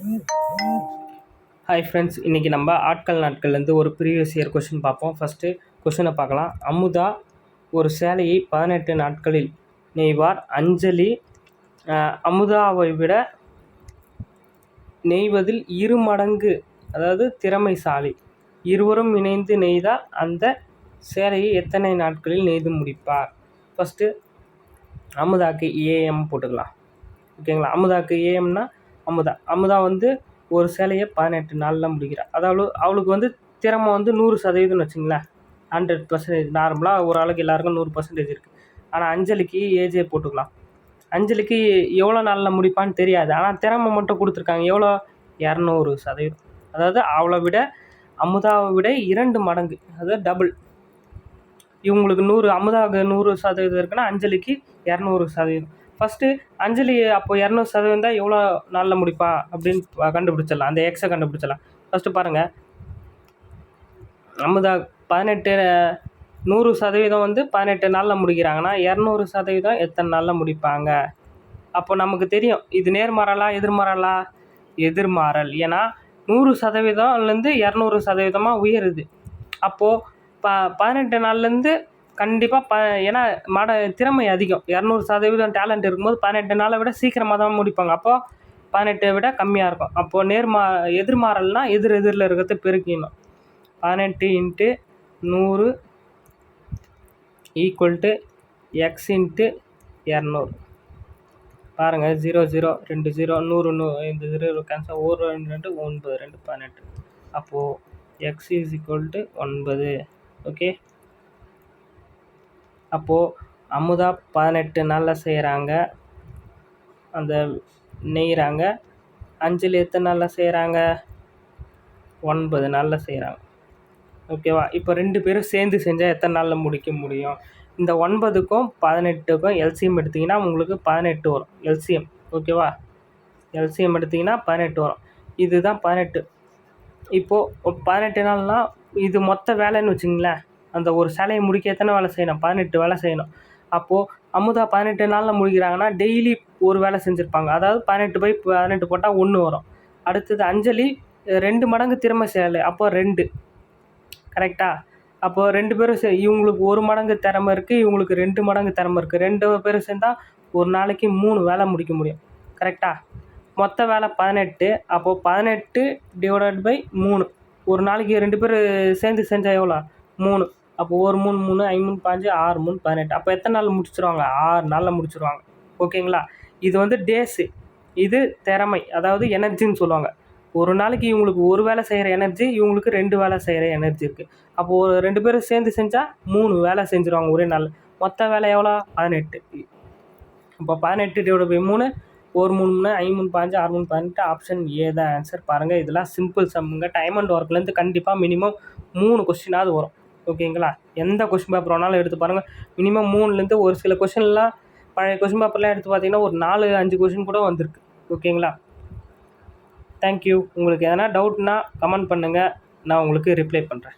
Hi friends, இன்றைக்கி நம்ம ஆட்கள் நாட்கள்லேருந்து ஒரு ப்ரீவியஸ் இயர் கொஷின் பார்ப்போம். ஃபஸ்ட்டு கொஷினை பார்க்கலாம். அமுதா ஒரு சேலையை 18 நாட்களில் நெய்வார். அஞ்சலி அமுதாவை விட நெய்வதில் 2 மடங்கு, அதாவது திறமைசாலி. இருவரும் இணைந்து நெய்தால் அந்த சேலையை எத்தனை நாட்களில் நெய்து முடிப்பார்? ஃபஸ்ட்டு அமுதாக்கு ஏஎம் போட்டுக்கலாம். ஓகேங்களா? அமுதாக்கு ஏஎம்னா அமுதா வந்து ஒரு சேலையை 18 நாளில் முடிக்கிறாள். அதாவது அவளுக்கு திறமை 100% வச்சுங்களேன். 100%. நார்மலாக ஒரு ஆளுக்கு எல்லாருக்கும் 100% இருக்குது. ஆனால் அஞ்சலிக்கு ஏஜே போட்டுக்கலாம். அஞ்சலிக்கு எவ்வளோ நாளில் முடிப்பான்னு தெரியாது, ஆனால் திறமை மட்டும் கொடுத்துருக்காங்க. எவ்வளோ? 200%. அதாவது அவளை விட அமுதாவை விட 2 மடங்கு, அதாவது டபுள். இவங்களுக்கு 100, அமுதாவுக்கு 100% இருக்குன்னா அஞ்சலிக்கு 200%. ஃபஸ்ட்டு அஞ்சலி அப்போ 200% தான் எவ்வளோ நாளில் முடிப்பா அப்படின்னு கண்டுபிடிச்சிடலாம். அந்த எக்ஸை கண்டுபிடிச்சிடலாம். ஃபஸ்ட்டு பாருங்கள், அமுதா 100% 18 நாளில் முடிக்கிறாங்கன்னா 200% எத்தனை நாளில் முடிப்பாங்க? அப்போ நமக்கு தெரியும் இது நேர்மாறலா எதிர்மாறலா? எதிர்மாறல். ஏன்னா 100%லேருந்து 200% உயருது. அப்போது 18 நாள்லேருந்து கண்டிப்பாக ஏன்னா திறமை அதிகம், 200% டேலண்ட் இருக்கும்போது 18 நாளை விட சீக்கிரமாக தான் முடிப்பாங்க. அப்போது 18 விட கம்மியாக இருக்கும். அப்போது எதிர்மாறல்னா எதிரில் இருக்கிறது பெருக்கிடணும். 18 × 100 = x × 200. பாருங்கள், 0 0 2 0 100 இந்த 0 கேன்சல், 1 2 9 2 18. அப்போது x = 9. ஓகே. அப்போது அமுதா 18 நாளில் செய்கிறாங்க, அந்த நெய்கிறாங்க. அஞ்சலி எத்தனை நாளில் செய்கிறாங்க? 9 நாளில் செய்கிறாங்க. ஓகேவா? இப்போ 2 பேரும் சேர்ந்து செஞ்சால் எத்தனை நாளில் முடிக்க முடியும்? இந்த 9க்கும் 18க்கும் எல்சிஎம் எடுத்திங்கன்னா உங்களுக்கு 18 வரும். எல்சிஎம். ஓகேவா? எல்சிஎம் எடுத்திங்கன்னா 18 வரும். இதுதான் 18. இப்போது 18 நாள்னால் இது மொத்த வேலைன்னு வச்சுங்களேன். அந்த ஒரு சேலையை முடிக்க எத்தனை வேலை செய்யணும்? 18 வேலை செய்யணும். அப்போது அமுதா 18 நாளில் முடிக்கிறாங்கன்னா டெய்லி ஒரு வேலை செஞ்சுருப்பாங்க. அதாவது 18/18 போட்டால் 1 வரும். அடுத்தது அஞ்சலி 2 மடங்கு திறமை சேலை, அப்போ 2. கரெக்டாக? அப்போது 2 பேரும் இவங்களுக்கு 1 மடங்கு திறமை இருக்குது, இவங்களுக்கு 2 மடங்கு திறமை இருக்குது. 2 பேரும் சேர்ந்தால் ஒரு நாளைக்கு 3 வேலை முடிக்க முடியும். கரெக்டாக? மொத்த வேலை 18. அப்போது 18 ÷ 3. ஒரு நாளைக்கு 2 பேர் சேர்ந்து செஞ்சால் எவ்வளோ? 3. அப்போ 1 3 3 5 3 5 6 3 18. அப்போ எத்தனை நாள் முடிச்சிருவாங்க? 6 நாளில் முடிச்சிருவாங்க. ஓகேங்களா? இது டேஸு, இது திறமை, அதாவது எனர்ஜின்னு சொல்லுவாங்க. ஒரு நாளைக்கு இவங்களுக்கு ஒரு வேலை செய்கிற எனர்ஜி, இவங்களுக்கு 2 வேலை செய்கிற எனர்ஜி இருக்குது. அப்போது 2 பேரும் சேர்ந்து செஞ்சால் 3 வேலை செஞ்சுருவாங்க ஒரே நாள். மொத்த வேலை எவ்வளோ? 18. இப்போ 18 ÷ 3 1 3 3 5 3 5 6 3 18. ஆப்ஷன் ஏ தான் ஆன்சர். பாருங்கள், இதெல்லாம் சிம்பிள் சம்முங்க. டைம் அண்ட் ஒர்க்லேருந்து கண்டிப்பாக மினிமம் 3 கொஸ்டினாவது வரும். ஓகேங்களா? எந்த கொஸ்டின் பேப்பர் வேணாலும் எடுத்து பாருங்கள். மினிமம் 3லேருந்து ஒரு சில கொஸ்டின்லாம் பழைய கொஸ்டின் பேப்பர்லாம் எடுத்து பார்த்தீங்கன்னா ஒரு 4 5 கொஸ்டின் கூட வந்திருக்கு. ஓகேங்களா? தேங்க்யூ. உங்களுக்கு எதனா டவுட்னா கமெண்ட் பண்ணுங்கள், நான் உங்களுக்கு ரிப்ளை பண்ணுறேன்.